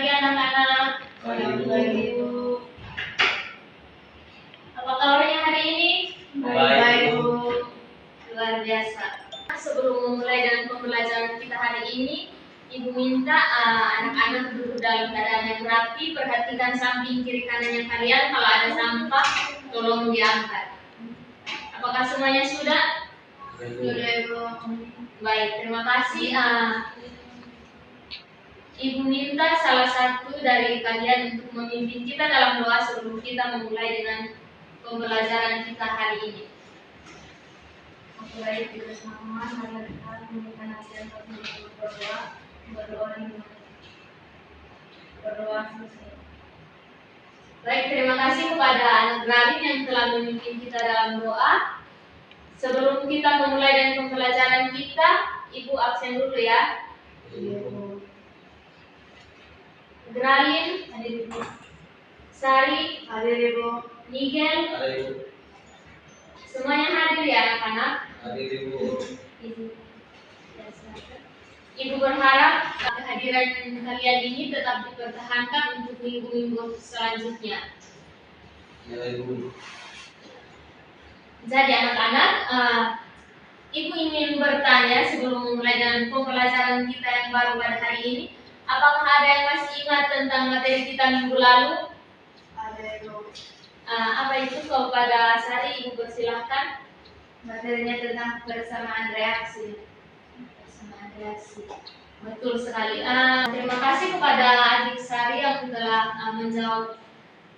pagi anak-anak. Pagi, Bu. Ibu. Apa kabarnya hari ini? Baik, Bu. Luar biasa. Sebelum memulai dengan pembelajaran kita hari ini, Ibu minta anak-anak duduk dalam keadaan yang rapi, perhatikan samping kiri kanannya kalian. Kalau ada sampah, tolong diangkat. Apakah semuanya sudah? Sudah, Ibu. Baik, terima kasih. Ibu minta salah satu dari kalian untuk memimpin kita dalam doa sebelum kita memulai dengan pembelajaran kita hari ini. Baik, kita semua marilah kita memberikan hati untuk berdoa selesai. Baik, terima kasih kepada anak Gralin yang telah memimpin kita dalam doa. Sebelum kita memulai dengan pembelajaran kita, Ibu absen dulu ya. Gralin, Hadir Ibu. Sari, Hadir Ibu. Nigel, Ada Ibu. semuanya hadir ya anak-anak. Hadir Ibu. Ibu berharap kehadiran kalian ini tetap dipertahankan untuk minggu-minggu selanjutnya. Ya Ibu. Jadi anak-anak, Ibu ingin bertanya sebelum memulai dengan pembelajaran kita yang baru pada hari ini. Apakah ada yang masih ingat tentang materi kita minggu lalu? Ada Ibu. Apa itu? Kepada Sari, Ibu persilahkan. Materinya tentang persamaan reaksi. Persamaan reaksi. Betul sekali. Terima kasih kepada adik Sari yang telah menjawab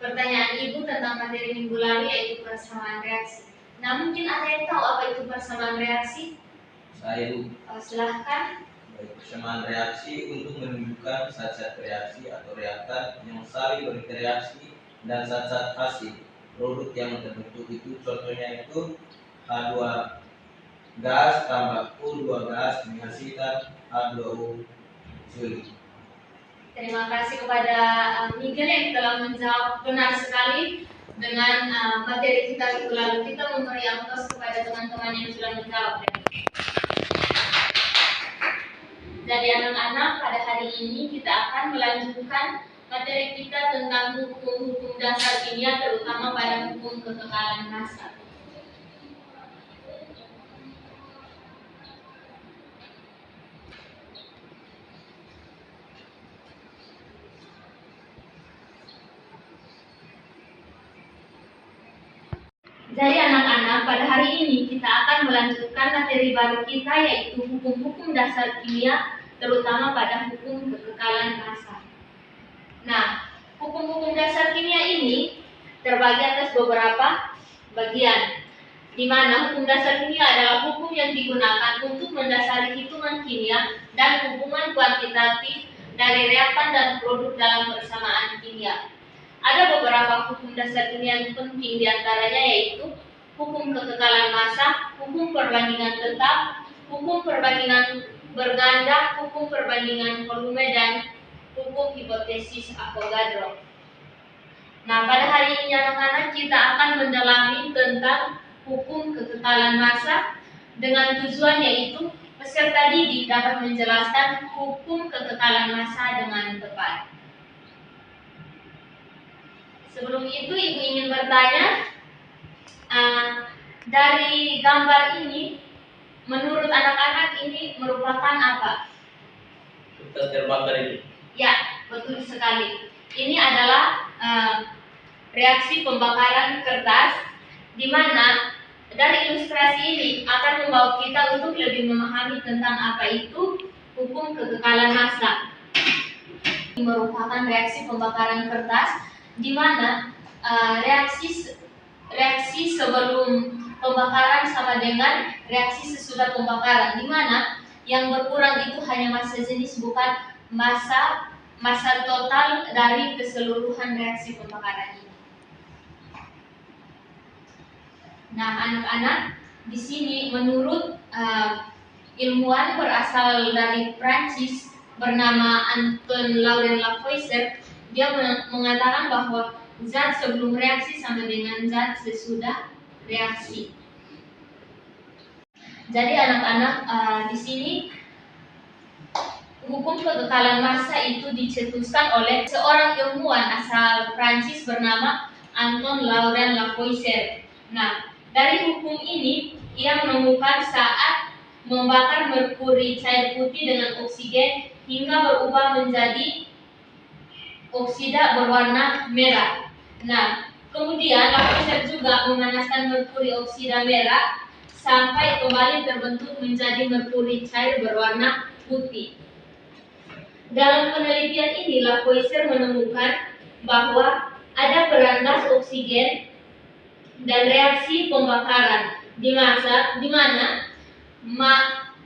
pertanyaan Ibu tentang materi minggu lalu, yaitu persamaan reaksi. Nah, mungkin ada yang tahu apa itu persamaan reaksi? Saya Ibu. Silahkan. Baik, persamaan reaksi untuk menunjukkan zat-zat reaksi atau reaktan yang saling berinteraksi dan zat-zat hasil produk yang terbentuk itu, contohnya itu H2 gas tambah O2 gas menghasilkan H2O sulit. Terima kasih kepada Miguel yang telah menjawab benar sekali dengan materi kita minggu lalu. Kita memberi aplaus kepada teman-teman yang sudah menjawab. Jadi anak-anak, pada hari ini kita akan melanjutkan materi kita tentang hukum-hukum dasar kimia, terutama pada hukum kekekalan massa. Jadi anak-anak, pada hari ini kita akan melanjutkan materi baru kita, yaitu hukum-hukum dasar kimia, terutama pada hukum kekekalan massa. Nah, hukum-hukum dasar kimia ini terbagi atas beberapa bagian, di mana hukum dasar kimia adalah hukum yang digunakan untuk mendasari hitungan kimia dan hubungan kuantitatif dari reaktan dan produk dalam persamaan kimia. Ada beberapa hukum dasar kimia yang penting, diantaranya yaitu hukum kekekalan massa, hukum perbandingan tetap, hukum perbandingan berganda, hukum perbandingan volume, dan hukum hipotesis Avogadro. Nah, pada hari ini anak-anak kita akan mendalami tentang hukum kekekalan massa dengan tujuan yaitu peserta didik dapat menjelaskan hukum kekekalan massa dengan tepat. Sebelum itu, Ibu ingin bertanya, dari gambar ini, menurut anak-anak ini merupakan apa? Kita terbakar ini. Ya, betul sekali. Ini adalah reaksi pembakaran kertas, di mana dari ilustrasi ini akan membawa kita untuk lebih memahami tentang apa itu hukum kekekalan massa. Ini merupakan reaksi pembakaran kertas, di mana reaksi sebelum pembakaran sama dengan reaksi sesudah pembakaran, di mana yang berkurang itu hanya massa jenis, bukan massa total dari keseluruhan reaksi pembakaran ini. Nah, anak-anak, di sini menurut ilmuwan berasal dari Prancis bernama Antoine Laurent Lavoisier, dia mengatakan bahwa zat sebelum reaksi sama dengan zat sesudah reaksi. Jadi anak-anak, di sini hukum kekekalan massa itu dicetuskan oleh seorang ilmuwan asal Prancis bernama Anton Laurent Lavoisier. Nah, dari hukum ini ia menemukan saat membakar merkuri cair putih dengan oksigen hingga berubah menjadi oksida berwarna merah. Nah, kemudian Lavoisier juga memanaskan merkuri oksida merah sampai kembali terbentuk menjadi merkuri cair berwarna putih. Dalam penelitian ini, Lavoisier menemukan bahwa ada peran gas oksigen dan reaksi pembakaran di mana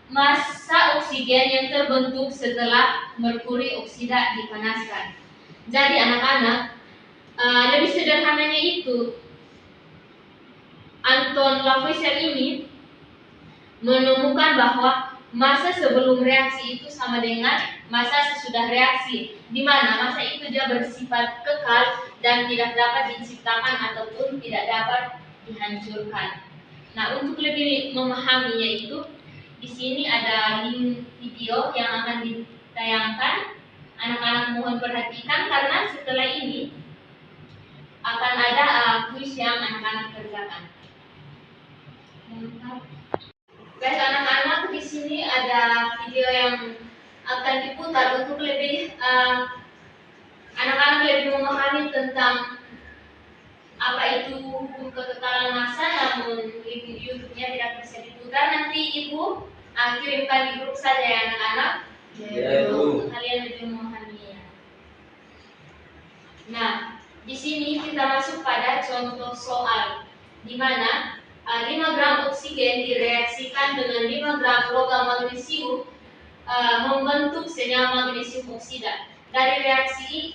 massa oksigen yang terbentuk setelah merkuri oksida dipanaskan. Jadi anak-anak, lebih sederhananya itu, Anton Lavoisier ini menemukan bahwa massa sebelum reaksi itu sama dengan massa sesudah reaksi, di mana massa itu dia bersifat kekal dan tidak dapat diciptakan ataupun tidak dapat dihancurkan. Nah, untuk lebih memahaminya itu, di sini ada link video yang akan ditayangkan. Anak-anak mohon perhatikan karena setelah ini akan ada kuis yang anak-anak kerjakan. Guys, anak-anak, di sini ada video yang akan diputar untuk lebih anak-anak lebih memahami tentang apa itu hukum kekekalan massa, namun link YouTube-nya tidak bisa diputar. Nanti Ibu kirimkan di grup saja ya anak-anak, untuk kalian lebih memahaminya. Nah, di sini kita masuk pada contoh soal, di mana 5 gram oksigen direaksikan dengan 5 gram logam magnesium membentuk senyawa magnesium oksida. Dari reaksi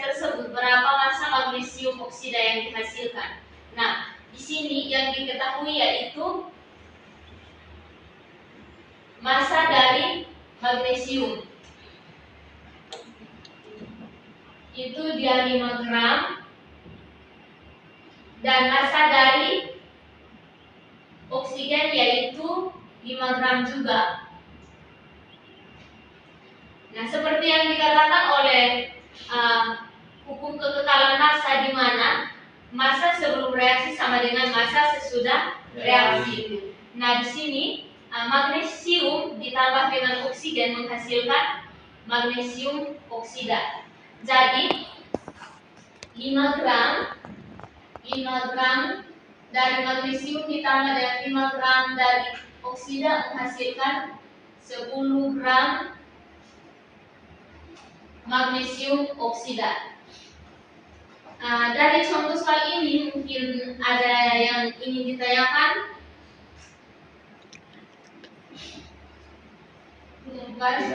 tersebut berapa massa magnesium oksida yang dihasilkan? Nah, di sini yang diketahui yaitu massa dari magnesium itu dia 5 gram dan massa dari oksigen yaitu 5 gram juga. Nah, seperti yang dikatakan oleh hukum kekekalan massa, di mana massa sebelum reaksi sama dengan massa sesudah reaksi. Nah, di sini magnesium ditambah dengan oksigen menghasilkan magnesium oksida. Jadi 5 gram dari magnesium ditambah dengan 5 gram dari oksida menghasilkan 10 gram magnesium oksida. Dari contoh soal ini mungkin ada yang ingin ditanyakan? Baik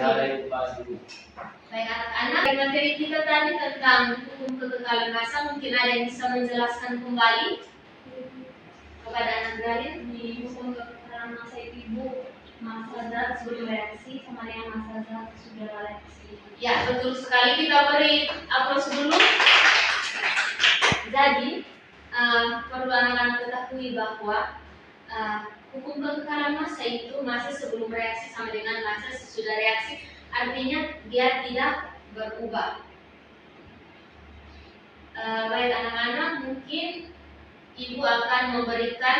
anak-anak, dari materi kita tadi tentang hukum kekekalan massa, mungkin ada yang bisa menjelaskan kembali kepada anak Galin. Di hukum kekekalan massa itu Ibu, massa zat sebelum reaksi sama dengan massa zat sudah reaksi. Ya, betul sekali. Kita beri aplaus dulu. Jadi, perlu anak-anak ketahui bahwa hukum kekekalan massa itu massa sebelum reaksi sama dengan massa sesudah reaksi, artinya dia tidak berubah. Baik anak-anak, mungkin Ibu akan memberikan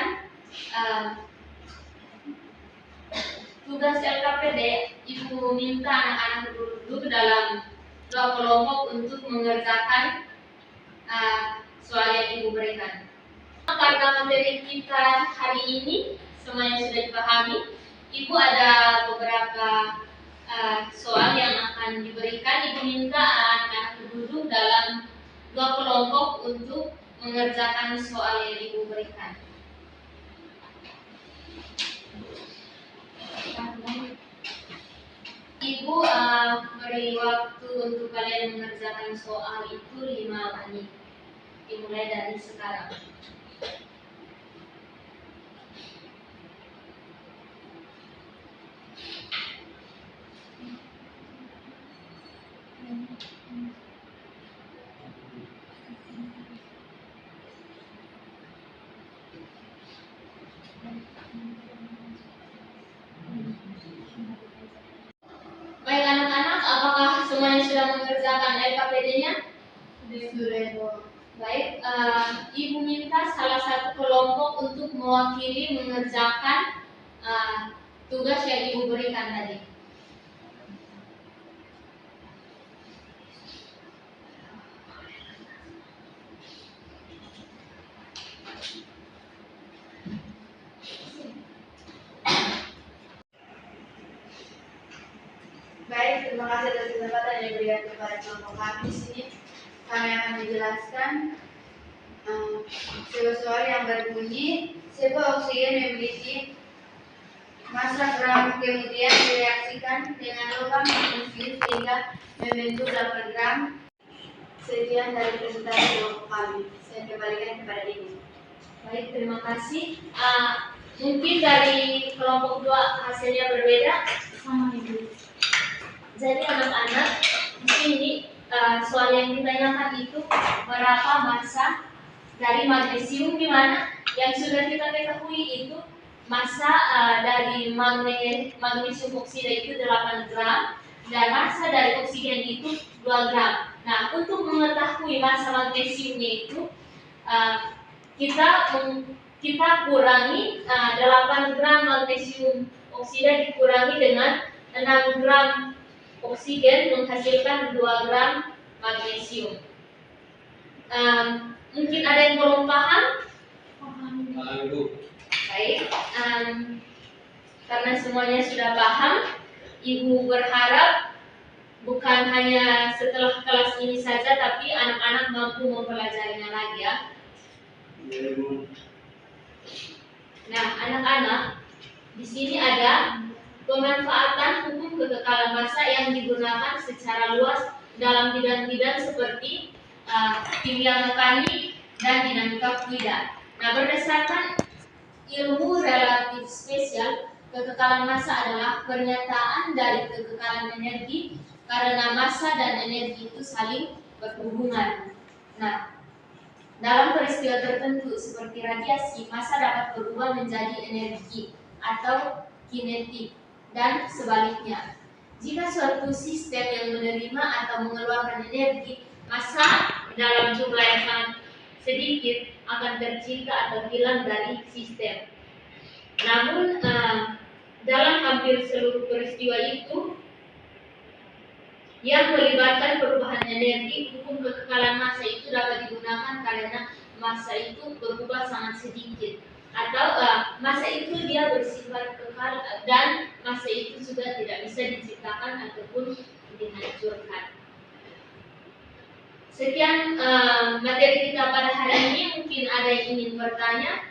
tugas LKPD. Ibu minta anak-anak duduk dalam 2 kelompok untuk mengerjakan soal yang Ibu berikan. Karena materi kita hari ini semuanya sudah dipahami, Ibu ada beberapa soal yang akan diberikan. Ibu minta anak-anak duduk dalam 2 kelompok untuk mengerjakan soal yang Ibu berikan. Ibu beri waktu untuk kalian mengerjakan soal itu 5 menit. Dimulai dari sekarang. Baik anak-anak, Sudahnya? Sudah. Baik, Ibu minta salah satu kelompok untuk mewakili mengerjakan tugas yang Ibu berikan tadi. Baik, terima kasih atas kesempatan yang diberikan kepada kelompok kami di sini. Kami akan menjelaskan sebuah soal yang berbunyi sebuah oksigen memiliki massa gram kemudian direaksikan dengan logam magnesium sehingga membentuk 8 gram. Sekian dari presentasi kelompok kami. Saya kembalikan kepada Ibu. Baik, terima kasih. Mungkin dari kelompok 2 hasilnya berbeda sama Ibu. Jadi anak-anak di sini soal yang ditanyakan itu berapa massa dari magnesium, di mana yang sudah kita ketahui itu massa dari magnesium oksida itu 8 gram dan massa dari oksigen itu 2 gram. Nah, untuk mengetahui massa magnesiumnya itu kita kurangi 8 gram magnesium oksida dikurangi dengan 6 gram oksigen menghasilkan 2 gram magnesium. Mungkin ada yang belum paham? Baik, karena semuanya sudah paham, Ibu berharap bukan hanya setelah kelas ini saja, tapi anak-anak mampu mempelajarinya lagi ya. Nah, anak-anak, di sini ada pemanfaatan hukum kekekalan massa yang digunakan secara luas dalam bidang-bidang seperti kimia mekanik dan dinamika fluida. Nah, berdasarkan ilmu relatif spesial, kekekalan massa adalah pernyataan dari kekekalan energi karena massa dan energi itu saling berhubungan. Nah, dalam peristiwa tertentu seperti radiasi, massa dapat berubah menjadi energi atau kinetik dan sebaliknya. Jika suatu sistem yang menerima atau mengeluarkan energi, massa dalam jumlah yang sangat sedikit akan tercipta atau hilang dari sistem. Namun dalam hampir seluruh peristiwa itu yang melibatkan perubahan energi, hukum kekekalan massa itu dapat digunakan karena massa itu berubah sangat sedikit, atau massa itu dia bersifat kekal dan massa itu juga tidak bisa diciptakan ataupun dihancurkan. Sekian materi kita pada hari ini. Mungkin ada yang ingin bertanya?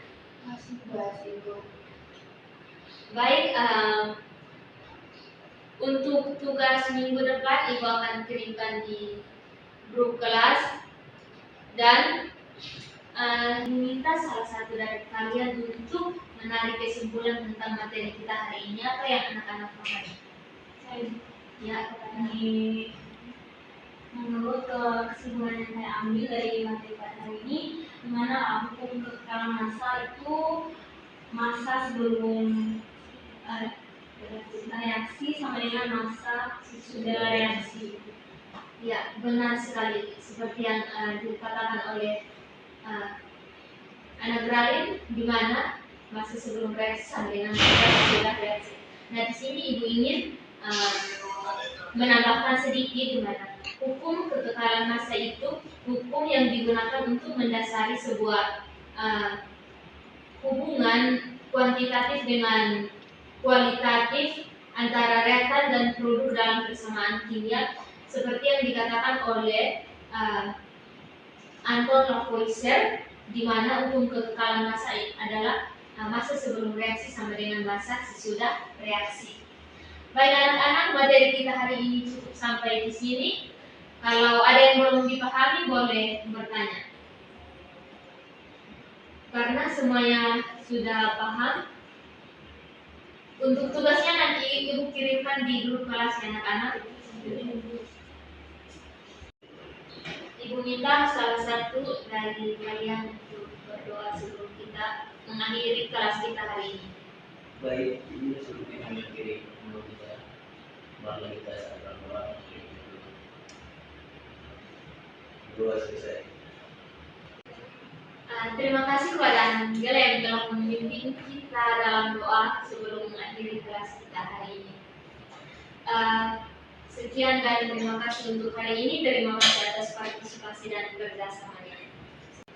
Baik, untuk tugas minggu depan Ibu akan kirimkan di grup kelas dan meminta salah satu dari kalian untuk menarik kesimpulan tentang materi kita hari ini. Apa yang anak-anak pahami? Ya, Menurut kesimpulan yang saya ambil dari materi pada hari ini, di mana hukum kekekalan massa itu massa sebelum reaksi sama dengan massa sesudah reaksi. Ya, benar sekali. Seperti yang dikatakan oleh anak Gralin, di mana masa sebelum reaksi sama dengan masa sesudah reaksi. Nah, di sini Ibu ingin menambahkan sedikit di mana hukum kekekalan massa itu hukum yang digunakan untuk mendasari sebuah hubungan kuantitatif dengan kualitatif antara reaktan dan produk dalam persamaan kimia, seperti yang dikatakan oleh Anton Lavoisier, di mana hukum kekekalan massa adalah massa sebelum reaksi sama dengan massa sesudah reaksi. Baik anak-anak, materi kita hari ini cukup sampai di sini. Kalau ada yang belum dipahami boleh bertanya. Karena semuanya sudah paham, untuk tugasnya nanti Ibu kirimkan di grup kelas anak-anak. Ibu minta salah satu dari kalian untuk berdoa sebelum kita mengakhiri kelas kita hari ini. Baik, ini sebelum mengakhiri kita, mari kita berdoa. Dua selesai. Terima kasih kepada Anggela yang telah membimbing kita dalam doa sebelum mengakhiri kelas kita hari ini. Sekian dan terima kasih untuk hari ini. Terima kasih atas partisipasi dan kerjasamanya.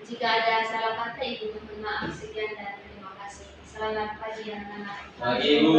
Jika ada salah kata, Ibu mohon maaf. Sekian dan terima kasih. Selamat pagi anak-anak. Pagi, Ibu.